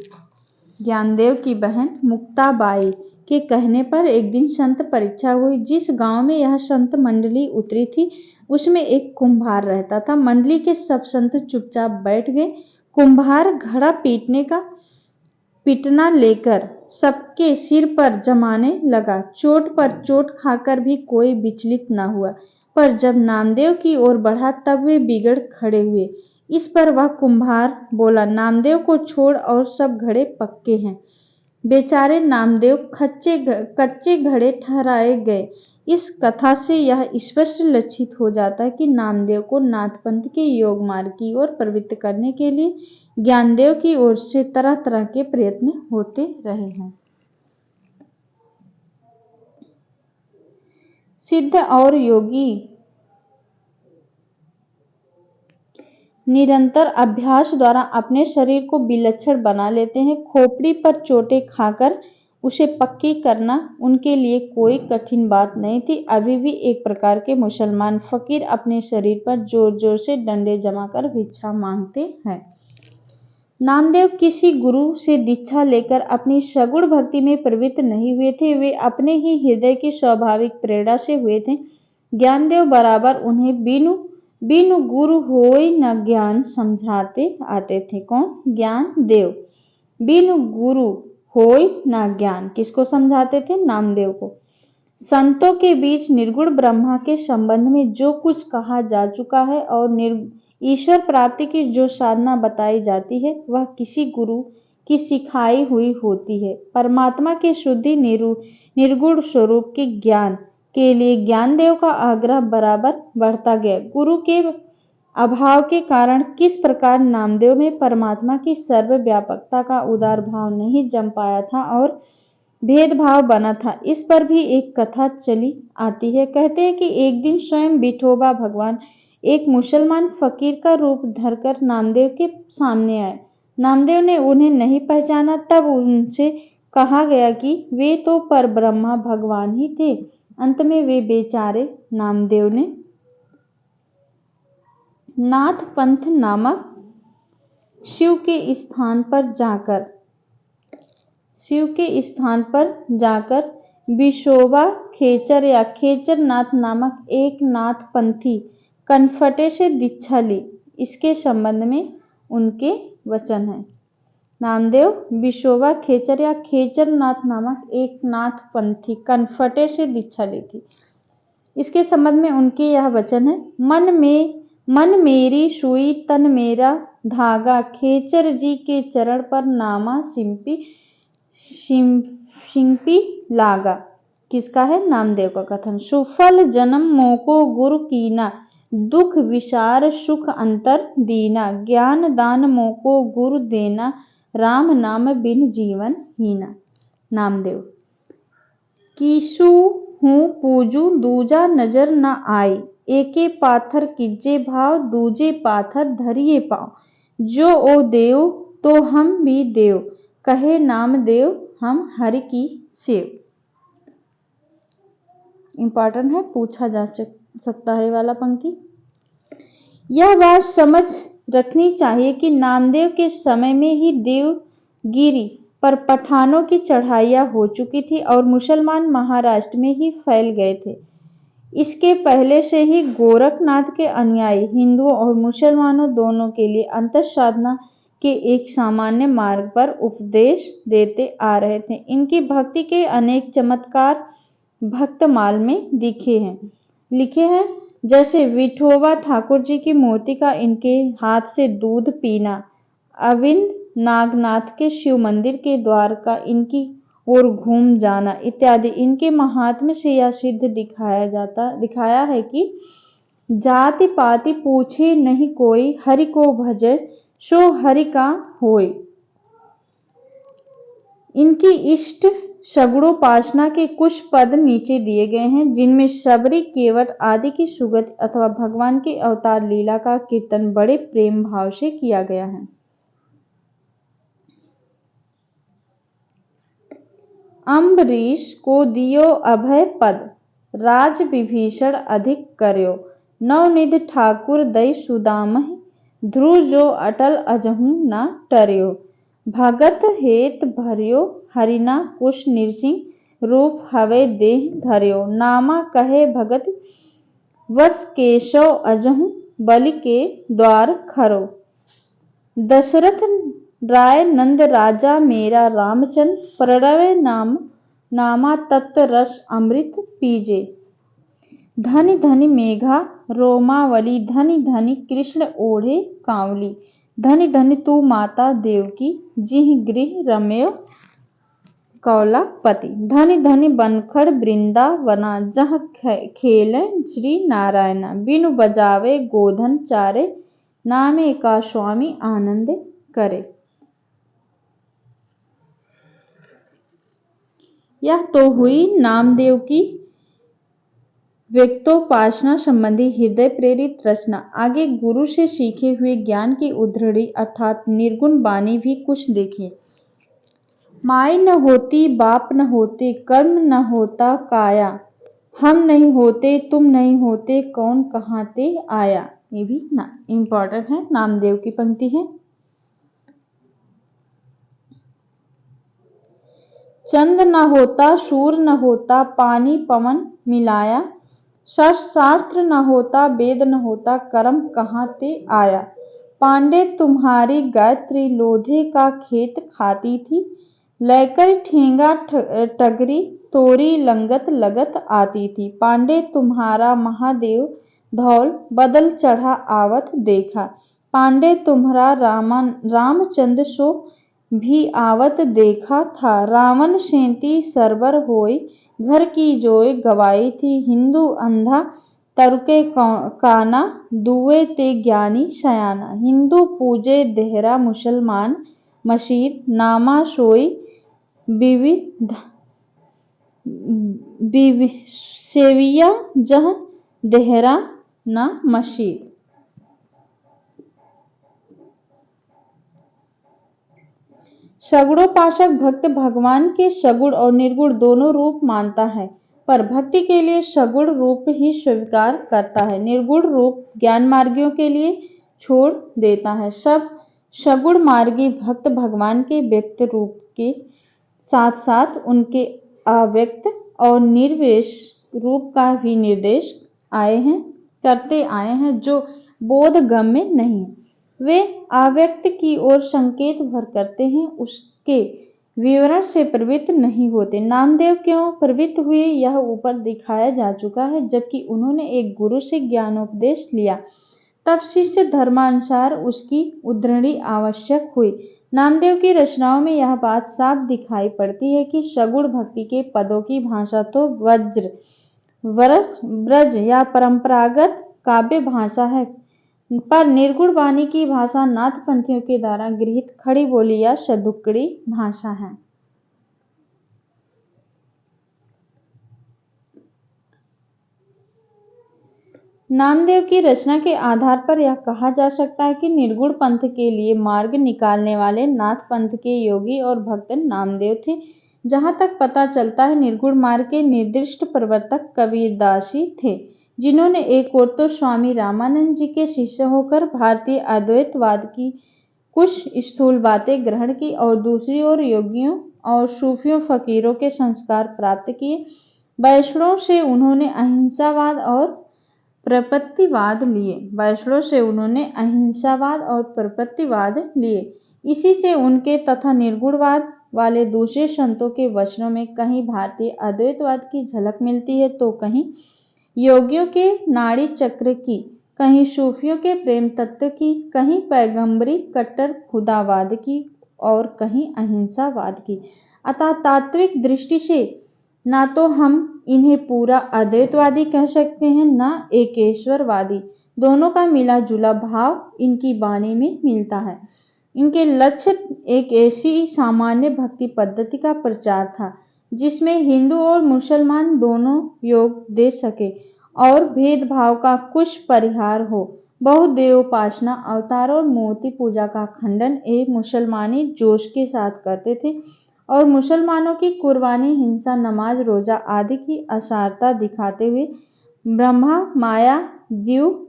ज्ञानदेव की बहन मुक्ताबाई के कहने पर एक दिन संत परीक्षा हुई। जिस गांव में यह संत मंडली उतरी थी, उसमें एक कुम्हार रहता था। मंडली के सब संत चुपचाप बैठ गए। कुम्हार घड़ा पीटना लेकर सबके सिर पर जमाने लगा। चोट पर चोट खाकर भी कोई विचलित न हुआ, पर जब नामदेव की ओर बढ़ा तब वे बिगड़ खड़े हुए। इस पर वह कुम्हार बोला, नामदेव को छोड़ और सब घड़े पक्के हैं। बेचारे नामदेव कच्चे घड़े ठहराए गए। इस कथा से यह स्पष्ट लक्षित हो जाता है कि नामदेव को नाथपंथ के योग मार्ग की ओर प्रवृत्त करने के लिए ज्ञानदेव की ओर से तरह तरह के प्रयत्न होते रहे हैं। सिद्ध और योगी निरंतर अभ्यास द्वारा अपने शरीर को विलक्षण बना लेते हैं। खोपड़ी पर चोटें खाकर उसे पक्की करना उनके लिए कोई कठिन बात नहीं थी। अभी भी एक प्रकार के मुसलमान फकीर अपने शरीर पर जोर जोर से डंडे जमाकर भिक्षा मांगते हैं। नामदेव किसी गुरु से दीक्षा लेकर अपनी सगुण भक्ति में प्रवृत्त नहीं हुए थे, वे अपने ही हृदय की स्वाभाविक प्रेरणा से हुए थे। ज्ञानदेव बराबर उन्हें बिनु गुरु होय न ज्ञान समझाते आते थे। कौन? ज्ञानदेव। बिनु गुरु होय न ज्ञान किसको समझाते थे? नामदेव को। संतों के बीच निर्गुण ब्रह्मा के संबंध में जो कुछ कहा जा चुका है और ईश्वर प्राप्ति की जो साधना बताई जाती है, वह किसी गुरु की सिखाई हुई होती है। परमात्मा के शुद्धि निर्गुण स्वरूप के ज्ञान के लिए ज्ञानदेव का आग्रह बराबर बढ़ता गया। गुरु के अभाव के कारण किस प्रकार नामदेव में परमात्मा की सर्वव्यापकता का उदार भाव नहीं जम पाया था और भेदभाव बना था, इस पर भी एक कथा चली आती है। कहते हैं कि एक दिन स्वयं विठोबा भगवान एक मुसलमान फकीर का रूप धरकर नामदेव के सामने आए। नामदेव ने उन्हें नहीं पहचाना। तब उनसे कहा गया कि वे तो परब्रह्मा भगवान ही थे। अंत में वे बेचारे नामदेव ने नाथ पंथ नामक शिव के स्थान पर जाकर विठोबा खेचर या खेचर नाथ नामक एक नाथ पंथी कनफटे से दीक्षा ली। इसके संबंध में उनके वचन हैं। नामदेव विठोबा खेचर या खेचर नाथ नामक एक नाथ पंथी कनफटे से दीक्षा ली थी। इसके संबंध में उनके यह वचन है। मन मेरी सुई तन मेरा धागा, खेचर जी के चरण पर नामा सिंपी लागा। किसका है? नामदेव का कथन। सुफल जन्म मोको गुरु कीना, दुख विसार सुख अंतर दीना, ज्ञान दान मोको गुरु देना, राम नाम बिन जीवन हीना। नामदेव। कीसु हूँ पूजू दूजा नजर न आई, एके पाथर किजे भाव, दूजे पाथर धरिए पाँव, जो ओ देव तो हम भी देव, कहे नामदेव हम हरि की सेव। इंपॉर्टेंट है, पूछा जा सकता है वाला पंक्ति। यह बात समझ रखनी चाहिए कि नामदेव के समय में ही देवगिरी पर पठानों की चढ़ाइयाँ हो चुकी थी और मुसलमान महाराष्ट्र में ही फैल गए थे। इसके पहले से ही गोरखनाथ के अनुयायी हिंदुओं और मुसलमानों दोनों के लिए अंतर साधना के एक सामान्य मार्ग पर उपदेश देते आ रहे थे। इनकी भक्ति के अनेक चमत्कार भक्तमाल में लिखे हैं, जैसे विठोबा ठाकुर जी की मूर्ति का इनके हाथ से दूध पीना, अविंद नागनाथ के शिव मंदिर के द्वार का इनकी और घूम जाना इत्यादि। इनके महात्म्य से यह सिद्ध दिखाया है कि जाति पाति पूछे नहीं कोई, हरि को भजे सो हरि का होय। इनकी इष्ट सगुणोपासना के कुछ पद नीचे दिए गए हैं, जिनमें शबरी, केवट आदि की सुगति अथवा भगवान के अवतार लीला का कीर्तन बड़े प्रेम भाव से किया गया है। अम्बरीश को दियो अभय पद, राज विभीषण अधिक कर्यो, नवनिधि ठाकुर दई सुदामहि, ध्रुव जो अटल अजहू न टर्यो, भगत हेत भर्यो हरिना कुश नृसिंह, रूप हवे देह धर्यो, नामा कहे भगत वस केशव अजहू, बलि के द्वार खरो, दशरथ राय नंद राजा मेरा रामचंद्र, प्रणव नामा तत्व रस अमृत पीजे, धनि धनि मेघा रोमावली, धनि धनि कृष्ण ओढ़े कांवली, धनि धनि तू माता देवकी, जिहि गृह रम्यो कौलापति, धनि धनि बनखड़ वृंदावना, जहाँ खेले श्री नारायणा, बिनु बजावे गोधन चारे, नामे का स्वामी आनंद करे। यह तो हुई नामदेव की व्यक्तोपासना संबंधी हृदय प्रेरित रचना। आगे गुरु से सीखे हुए ज्ञान की उद्धृढ़ि अर्थात निर्गुण वाणी भी कुछ देखिए। माई न होती बाप न होते, कर्म न होता काया, हम नहीं होते तुम नहीं होते, कौन कहाँ ते आया। ये भी इम्पोर्टेंट है, नामदेव की पंक्ति है। चंद न होता सूर न होता, पानी पवन मिलाया, शास्त्र न होता वेद न होता, कर्म कहाँ ते आया। पांडे तुम्हारी गायत्री लोधे का खेत खाती थी, लेकर ठेंगा टगरी तोरी लंगत लगत आती थी। पांडे तुम्हारा महादेव धौल बदल चढ़ा आवत देखा, पांडे तुम्हारा रामचंद्र सो भी आवत देखा था। रावण सेंती सरबर होई, घर की जोय गवाई थी। हिंदू अंधा तरुके काना, दुए ते ज्ञानी सयाना। हिंदू पूजे देहरा, मुसलमान मशीर। नामा सोई विविध सेविया, जह देहरा न मशीर। सगुणोपासक भक्त भगवान के सगुण और निर्गुण दोनों रूप मानता है, पर भक्ति के लिए सगुण रूप ही स्वीकार करता है। निर्गुण रूप ज्ञान मार्गियों के लिए छोड़ देता है। सब सगुण मार्गी भक्त भगवान के व्यक्त रूप के साथ साथ उनके अव्यक्त और निर्विशेष रूप का भी निर्देश करते आए हैं, जो बोधगम्य नहीं है। वे अव्यक्त की ओर संकेत भर करते हैं, उसके विवरण से प्रवृत्त नहीं होते। नामदेव क्यों प्रवृत्त हुए, यह ऊपर दिखाया जा चुका है। जबकि उन्होंने एक गुरु से ज्ञानोपदेश लिया, तब शिष्य धर्मानुसार उसकी उद्धरणी आवश्यक हुई। नामदेव की रचनाओं में यह बात साफ दिखाई पड़ती है कि सगुण भक्ति के पदों की भाषा तो ब्रज या परंपरागत काव्य भाषा है, पर निर्गुण वाणी की भाषा नाथपंथियों के द्वारा गृहीत खड़ी बोली या सदुक्कड़ी भाषा है। नामदेव की रचना के आधार पर यह कहा जा सकता है कि निर्गुण पंथ के लिए मार्ग निकालने वाले नाथ पंथ के योगी और भक्त नामदेव थे। जहां तक पता चलता है, निर्गुण मार्ग के निर्दिष्ट प्रवर्तक कबीरदास ही थे, जिन्होंने एक ओर तो स्वामी रामानंद जी के शिष्य होकर भारतीय अद्वैतवाद की कुछ स्थूल बातें ग्रहण की और दूसरी ओर योगियों और सूफियों फकीरों के संस्कार प्राप्त किए। वैष्णव से उन्होंने अहिंसावाद और प्रपत्तिवाद लिए। इसी से उनके तथा निर्गुणवाद वाले दूसरे संतों के वचनों में कहीं भारतीय अद्वैतवाद की झलक मिलती है, तो कहीं योगियों के नाड़ी चक्र की, कहीं सूफियों के प्रेम तत्व की, कहीं पैगंबरी कट्टर खुदावाद की और कहीं अहिंसावाद की। अतः तात्विक दृष्टि से ना तो हम इन्हें पूरा अद्वैतवादी कह सकते हैं, न एकेश्वरवादी। दोनों का मिला जुला भाव इनकी वाणी में मिलता है। इनके लक्ष्य एक ऐसी सामान्य भक्ति पद्धति का प्रचार था, जिसमें हिंदू और मुसलमान दोनों योग दे सके और भेदभाव का कुछ परिहार हो। बहुदेवोपासना, अवतार और मूर्ति पूजा का खंडन एक मुसलमानी जोश के साथ करते थे और मुसलमानों की कुर्बानी, हिंसा, नमाज, रोजा आदि की असारता दिखाते हुए ब्रह्मा, माया, द्यू,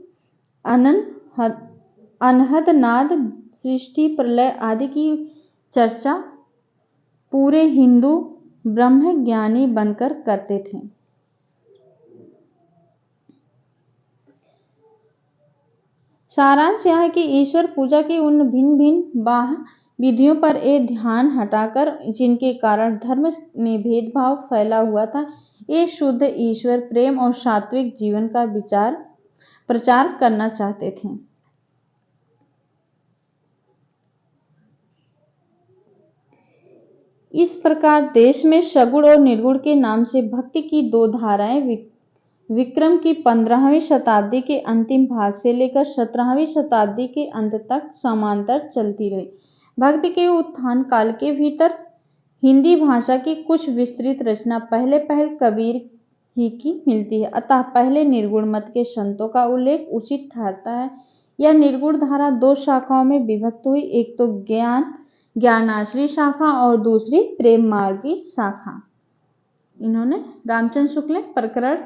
अनहद नाद, सृष्टि, प्रलय आदि की चर्चा पूरे हिंदू ब्रह्मज्ञानी बनकर करते थे। सारांश यह है कि ईश्वर पूजा की उन भिन्न भिन्न बाह्य विधियों पर एक ध्यान हटाकर, जिनके कारण धर्म में भेदभाव फैला हुआ था, ये शुद्ध ईश्वर प्रेम और सात्विक जीवन का प्रचार करना चाहते थे। इस प्रकार देश में सगुण और निर्गुण के नाम से भक्ति की दो धाराएं विक्रम की 15वीं शताब्दी के अंतिम भाग से लेकर 17वीं शताब्दी के अंत तक समांतर चलती रही। भक्ति के उत्थान काल के भीतर हिंदी भाषा की कुछ विस्तृत रचना पहले कबीर ही की मिलती है। अतः पहले निर्गुण मत के संतों का उल्लेख उचित ठहरता है। यह निर्गुण धारा दो शाखाओं में विभक्त हुई, एक तो ज्ञानाश्री शाखा और दूसरी प्रेम मार्गी शाखा। इन्होंने रामचंद्र शुक्ल प्रकरण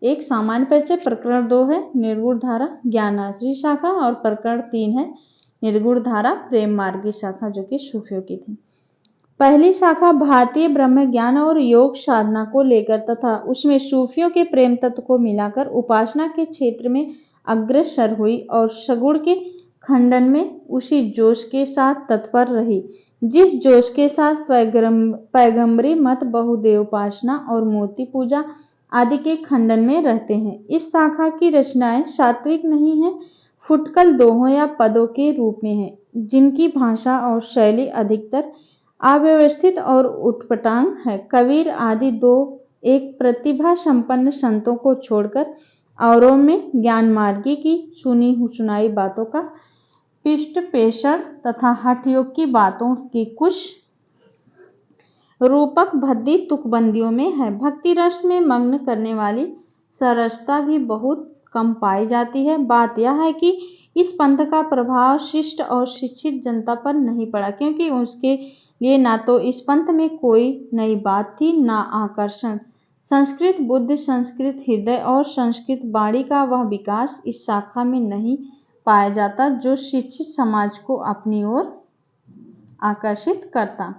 1 सामान्य परिचय, प्रकरण 2 है निर्गुण धारा ज्ञानाश्री शाखा और प्रकरण 3 है निर्गुण धारा प्रेम मार्गी शाखा, जो कि सूफियों की थी। पहली शाखा भारतीय ब्रह्म ज्ञान और योग साधना को लेकर तथा उसमें सूफियों के प्रेम तत्व को मिलाकर उपासना के क्षेत्र में अग्रसर हुई और सगुण के खंडन में उसी जोश के साथ तत्पर रही, जिस जोश के साथ पैगंबरी मत, बहुदेवोपासना और मूर्ति पूजा आदि के खंडन में रहते हैं। इस शाखा की रचनाएं सात्विक नहीं है, फुटकल दोहों या पदों के रूप में है, जिनकी भाषा और शैली अधिकतर अव्यवस्थित और उटपटांग है। कबीर आदि दो एक प्रतिभा संपन्न संतों को छोड़कर औरों में ज्ञान मार्गी की सुनी सुनाई बातों का पिष्ट पेषण तथा हठयोग की बातों की कुछ रूपक भद्दी तुकबंदियों में है। भक्ति रस में मग्न करने वाली सरसता भी बहुत कम पाई जाती है। बात यह है कि इस पंथ का प्रभाव शिष्ट और शिक्षित जनता पर नहीं पड़ा, क्योंकि उसके लिए ना तो इस पंथ में कोई नई बात थी, ना आकर्षण। संस्कृत बुद्धि, संस्कृत हृदय और संस्कृत वाणी का वह विकास इस शाखा में नहीं पाया जाता जो शिक्षित समाज को अपनी ओर आकर्षित करता।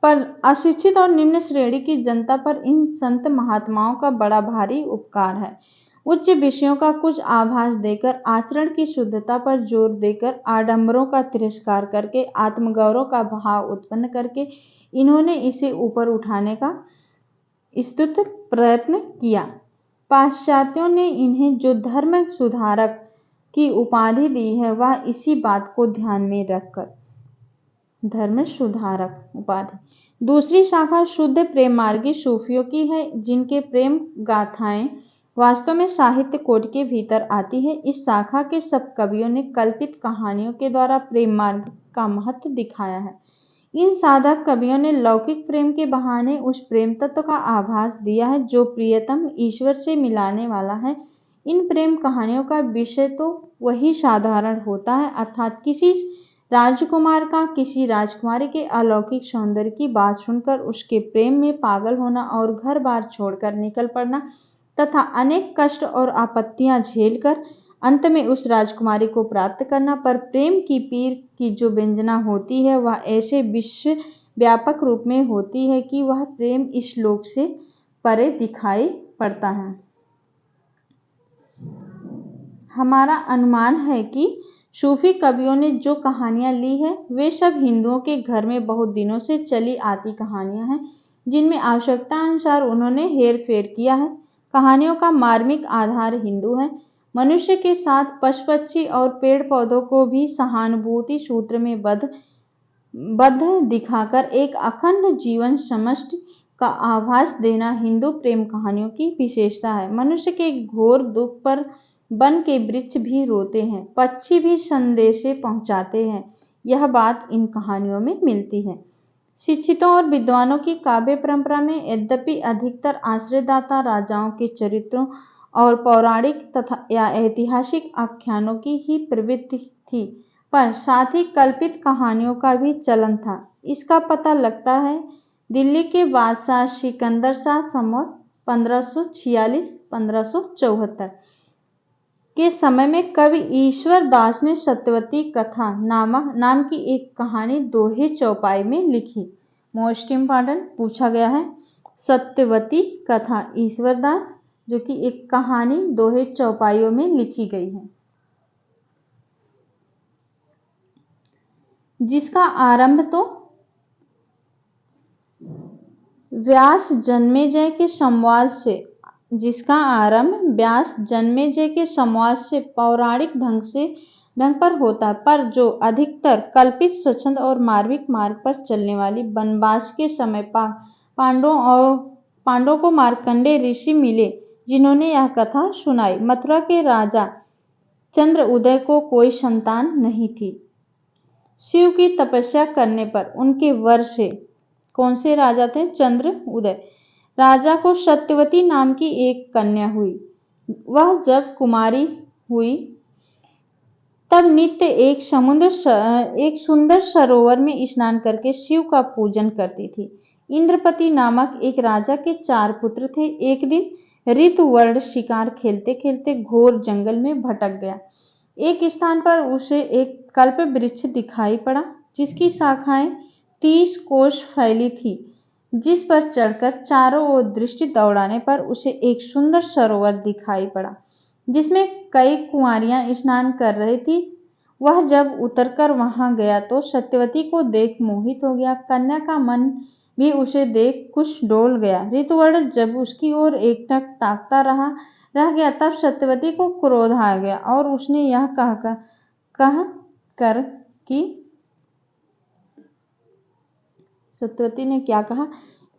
पर अशिक्षित और निम्न श्रेणी की जनता पर इन संत महात्माओं का बड़ा भारी उपकार है। उच्च विषयों का कुछ आभास देकर, आचरण की शुद्धता पर जोर देकर, आडंबरों का तिरस्कार करके, आत्मगौरव का भाव उत्पन्न करके इन्होंने इसे ऊपर उठाने का स्तुत प्रयत्न किया। पाश्चात्यों ने इन्हें जो धर्म सुधारक की उपाधि दी है, वह इसी बात को ध्यान में रखकर धर्म सुधारक उपाधि। दूसरी शाखा शुद्ध प्रेम मार्गी सूफियों की है, जिनके प्रेम गाथाएं वास्तव में साहित्य कोट के भीतर आती है। इस शाखा के सब कवियों ने कल्पित कहानियों के द्वारा प्रेम मार्ग का महत्व दिखाया है। इन साधक कवियों ने लौकिक प्रेम के बहाने उस प्रेम तत्व का आभास दिया है जो प्रियतम ईश्वर से मिलाने वाला है। इन प्रेम कहानियों का विषय तो वही साधारण होता है, अर्थात किसी राजकुमार का किसी राजकुमारी के अलौकिक सौंदर्य की बात सुनकर उसके प्रेम में पागल होना और घर बार छोड़कर निकल पड़ना तथा अनेक कष्ट और आपत्तियां झेलकर अंत में उस राजकुमारी को प्राप्त करना। पर प्रेम की पीर की जो व्यंजना होती है, वह ऐसे विश्व व्यापक रूप में होती है कि वह प्रेम इस लोक से परे दिखाई पड़ता है। हमारा अनुमान है कि सूफी कवियों ने जो कहानियां ली है, वे सब हिंदुओं के घर में बहुत दिनों से चली आती कहानियां हैं, जिनमें आवश्यकता अनुसार उन्होंने हेर फेर किया है। कहानियों का मार्मिक आधार हिंदू है। मनुष्य के साथ पशु पक्षी और पेड़ पौधों को भी सहानुभूति सूत्र में बद्ध दिखाकर एक अखंड जीवन समष्टि का आभास देना हिंदू प्रेम कहानियों की विशेषता है। मनुष्य के घोर दुख पर वन के वृक्ष भी रोते हैं, पक्षी भी संदेशे पहुंचाते हैं, यह बात इन कहानियों में मिलती है। शिक्षितों और विद्वानों की काव्य परंपरा में यद्यपि अधिकतर आश्रयदाता राजाओं के चरित्रों और पौराणिक तथा या ऐतिहासिक आख्यानों की ही प्रवृत्ति थी, पर साथ ही कल्पित कहानियों का भी चलन था। इसका पता लगता है दिल्ली के बादशाह सिकंदर शाह संवत 1546-1574 के समय में कवि ईश्वर दास ने सत्यवती कथा नाम की एक कहानी दोहे चौपाई में लिखी। मोस्ट इम्पॉर्टेंट पूछा गया है, सत्यवती कथा ईश्वर दास, जो कि एक कहानी दोहे चौपाइयों में लिखी गई है, जिसका आरंभ तो व्यास जन्मेजय के संवाद से पौराणिक ढंग पर होता है, पर जो अधिकतर कल्पित स्वच्छंद और मार्मिक मार्ग पर चलने वाली वनवास के समय पांडवों को मार्कंडेय ऋषि मिले, जिन्होंने यह कथा सुनाई। मथुरा के राजा चंद्रउदय को कोई संतान नहीं थी। शिव की तपस्या करने पर उनके वर से, कौन से राजा थे? चंद्रउदय राजा को सत्यवती नाम की एक कन्या हुई। वह जब कुमारी हुई तब नित्य एक सुंदर सरोवर में स्नान करके शिव का पूजन करती थी। इंद्रपति नामक एक राजा के 4 पुत्र थे। एक दिन ऋतुवर्ण शिकार खेलते खेलते घोर जंगल में भटक गया। एक स्थान पर उसे एक कल्प वृक्ष दिखाई पड़ा, जिसकी शाखाएं 30 कोस फैली थी, जिस पर चढ़कर चारों ओर दृष्टि दौड़ाने पर उसे एक सुंदर सरोवर दिखाई पड़ा, जिसमें कई कुंवारियां स्नान कर रही थी। वह जब उतरकर वहां गया तो सत्यवती को देख मोहित हो गया। कन्या का मन भी उसे देख कुछ डोल गया। ऋतुवर्ण जब उसकी ओर एकटक ताकता रहा, रह गया। तब सत्यवती को क्रोध आ गया और उसने यह कह कर कि सत्यवती ने क्या कहा,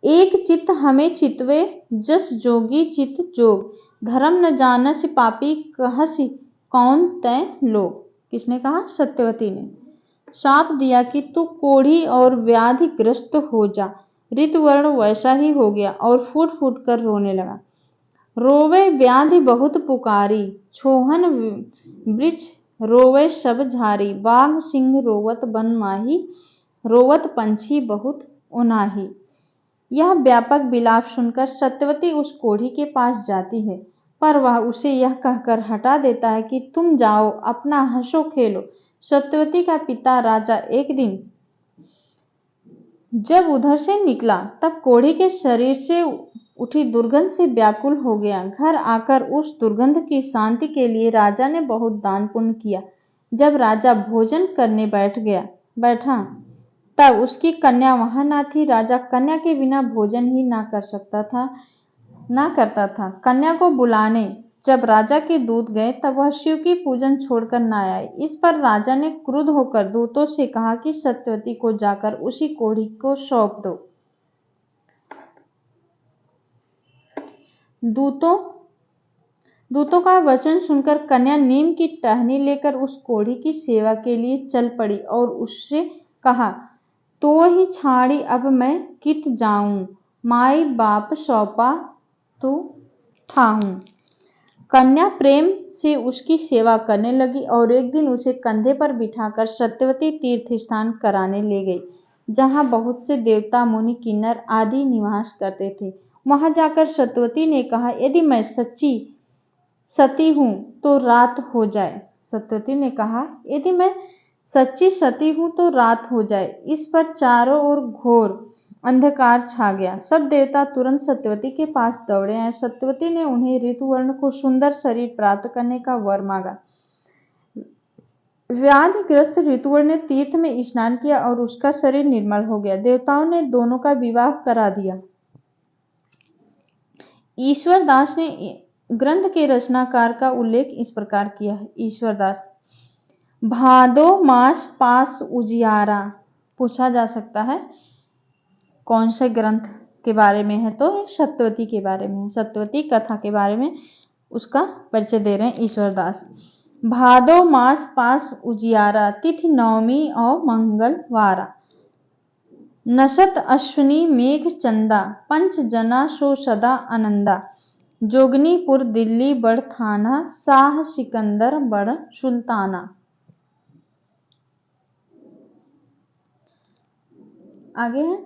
एक चित्त हमें चितवे जस जोगी चित्त जोग, धर्म न जानस पापी कहसि कौन तय लोग। किसने कहा? सत्यवती ने। शाप दिया कि तू कोढ़ी और व्याधिग्रस्त हो जा। ऋतुवर्ण वैसा ही हो गया और फूट फूट कर रोने लगा। रोवे व्याधि बहुत पुकारी, छोहन वृक्ष रोवे सब झारी, बाघ सिंह रोवत बन माही, रोवत पंछी बहुत उनाही। यह व्यापक विलाप सुनकर सत्यवती उस कोढ़ी के पास जाती है, पर वह उसे यह कहकर हटा देता है कि तुम जाओ, अपना हंसो खेलो। सत्यवती का पिता राजा एक दिन जब उधर से निकला तब कोढ़ी के शरीर से उठी दुर्गंध से व्याकुल हो गया। घर आकर उस दुर्गंध की शांति के लिए राजा ने बहुत दान पुण्य किया। जब राजा भोजन करने बैठा तब उसकी कन्या वहां न थी। राजा कन्या के बिना भोजन ही ना करता था। कन्या को बुलाने जब राजा के दूत गए तब वह शिव की पूजन छोड़कर न आए। इस पर राजा ने क्रुद्ध होकर दूतों से कहा कि सत्यवती को जाकर उसी कोढ़ी को सौंप दो। दूतों का वचन सुनकर कन्या नीम की टहनी लेकर उस कोढ़ी की सेवा के लिए चल पड़ी और उससे कहा, तो ही छाड़ी अब मैं कित जाऊं, माई बाप सौंपा तो ठाहूं। कन्या प्रेम से उसकी सेवा करने लगी और एक दिन उसे कंधे पर बिठाकर सत्यवती तीर्थ स्नान कराने ले गई, जहां बहुत से देवता मुनि किन्नर आदि निवास करते थे। वहां जाकर सत्यवती ने कहा, यदि मैं सच्ची सती हूं तो रात हो जाए। सत्यवती ने कहा, यदि मैं सच्ची सती हूं तो रात हो जाए। इस पर चारों ओर घोर अंधकार छा गया। सब देवता तुरंत सत्यवती के पास दौड़े आए। सत्यवती ने उन्हें ऋतुवर्ण को सुंदर शरीर प्राप्त करने का वर मांगा। व्याधिग्रस्त ऋतुवर्ण ने तीर्थ में स्नान किया और उसका शरीर निर्मल हो गया। देवताओं ने दोनों का विवाह करा दिया। ईश्वरदास ने ग्रंथ के रचनाकार का उल्लेख इस प्रकार किया है। ईश्वरदास, भादो मास पास उजियारा। पूछा जा सकता है कौन से ग्रंथ के बारे में है, तो सत्यवती के बारे में, सत्यवती कथा के बारे में उसका परिचय दे रहे हैं ईश्वरदास। भादो मास पास उजियारा, तिथि नवमी और मंगलवारा, नशत अश्विनी मेघ चंदा, पंच जना सो सदा आनंदा, जोगनीपुर दिल्ली बड़ थाना, शाह सिकंदर बड़ सुल्ताना। आगे है,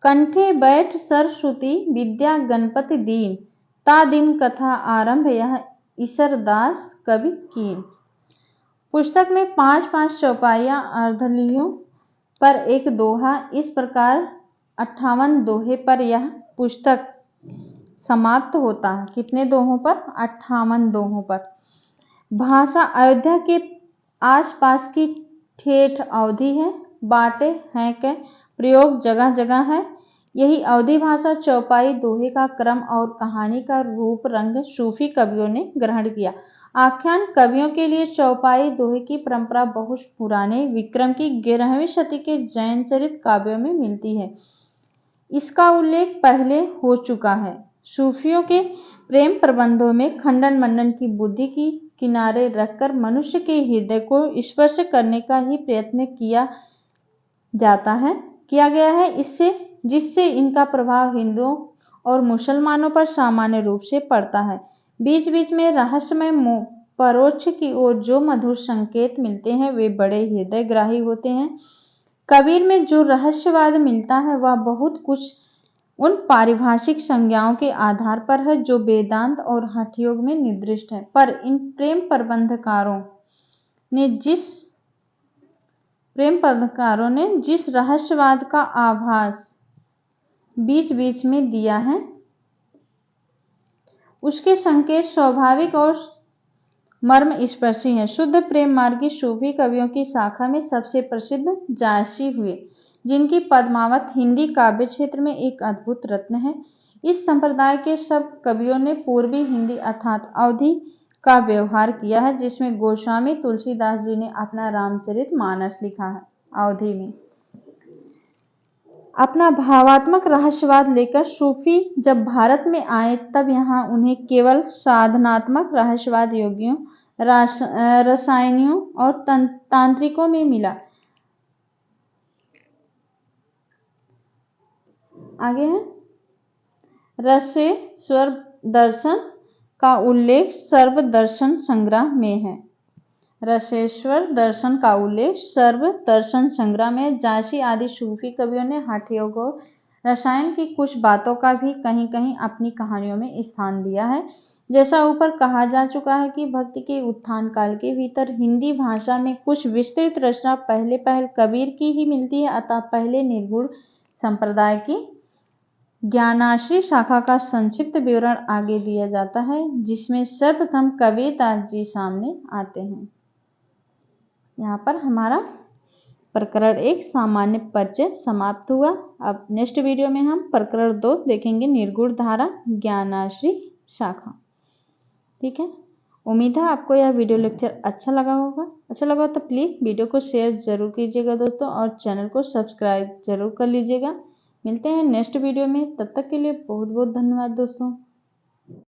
कंठे बैठ सरस्वती विद्या गणपति दीन, ता दिन कथा आरंभ यह ईश्वरदास कवि कीन। पुस्तक में 5-5 चौपाइयां, अर्धलियों पर एक दोहा, इस प्रकार 58 दोहे पर यह पुस्तक समाप्त होता है। कितने दोहों पर? 58 दोहों पर। भाषा अयोध्या के आसपास की ठेठ अवधी है। बाटे हैं के प्रयोग जगह जगह है। यही अवधी भाषा, चौपाई, दोहे का क्रम और कहानी का रूप रंग सूफी कवियों ने ग्रहण किया। आख्यान कवियों के लिए चौपाई दोहे की परंपरा बहुत पुराने विक्रम की 11वीं सदी के जैन चरित काव्यों में मिलती है। इसका उल्लेख पहले हो चुका है। सूफियों के प्रेम प्रबंधों में खंडन मंडन की बुद्धि की किनारे रखकर मनुष्य के हृदय को स्पर्श करने का ही प्रयत्न किया गया है, जिससे इनका प्रभाव हिंदुओं और मुसलमानों पर सामान्य रूप से पड़ता है। बीच बीच में रहस्यमय परोक्ष की ओर जो मधुर संकेत मिलते हैं वे बड़े हृदयग्राही होते हैं। कबीर में जो रहस्यवाद मिलता है वह बहुत कुछ उन पारिभाषिक संज्ञाओं के आधार पर है जो वेदांत और हठ योग में निर्दिष्ट है। पर इन प्रेम प्रबंधकारों ने जिस रहस्यवाद का आभास बीच बीच में दिया है उसके संकेत स्वाभाविक और मर्मस्पर्शी हैं। शुद्ध प्रेम मार्गी सूफी कवियों की शाखा में सबसे प्रसिद्ध जायसी हुए, जिनकी पद्मावत हिंदी काव्य क्षेत्र में एक अद्भुत रत्न है। इस संप्रदाय के सब कवियों ने पूर्वी हिंदी अर्थात अवधी का व्यवहार किया है, जिसमें गोस्वामी तुलसीदास जी ने अपना रामचरितमानस लिखा है। अवधी में अपना भावात्मक रहस्यवाद लेकर सूफी जब भारत में आए, तब यहाँ उन्हें केवल साधनात्मक रहस्यवाद योगियों, रसायनियों और तांत्रिकों में मिला। आगे है रसेश्वर दर्शन का उल्लेख सर्व दर्शन संग्रह में है। रसेश्वर दर्शन का उल्लेख सर्व दर्शन संग्रह में जासी आदि सूफी कवियों ने हठ योग और रसायन की कुछ बातों का भी कहीं कहीं अपनी कहानियों में स्थान दिया है। जैसा ऊपर कहा जा चुका है कि भक्ति के उत्थान काल के भीतर हिंदी भाषा में कुछ विस्तृत रचना पहले कबीर की ही मिलती है, अतः पहले निर्गुण संप्रदाय की ज्ञानाश्री शाखा का संक्षिप्त विवरण आगे दिया जाता है, जिसमें सर्वप्रथम कबीरदास जी सामने आते हैं। यहाँ पर हमारा प्रकरण 1 सामान्य परिचय समाप्त हुआ। अब नेक्स्ट वीडियो में हम प्रकरण 2 देखेंगे, निर्गुण धारा ज्ञानाश्री शाखा। ठीक है, उम्मीद है आपको यह वीडियो लेक्चर अच्छा लगा होगा। अच्छा लगा तो प्लीज़ वीडियो को शेयर जरूर कीजिएगा दोस्तों, और चैनल को सब्सक्राइब जरूर कर लीजिएगा। मिलते हैं नेक्स्ट वीडियो में, तब तक के लिए बहुत बहुत धन्यवाद दोस्तों।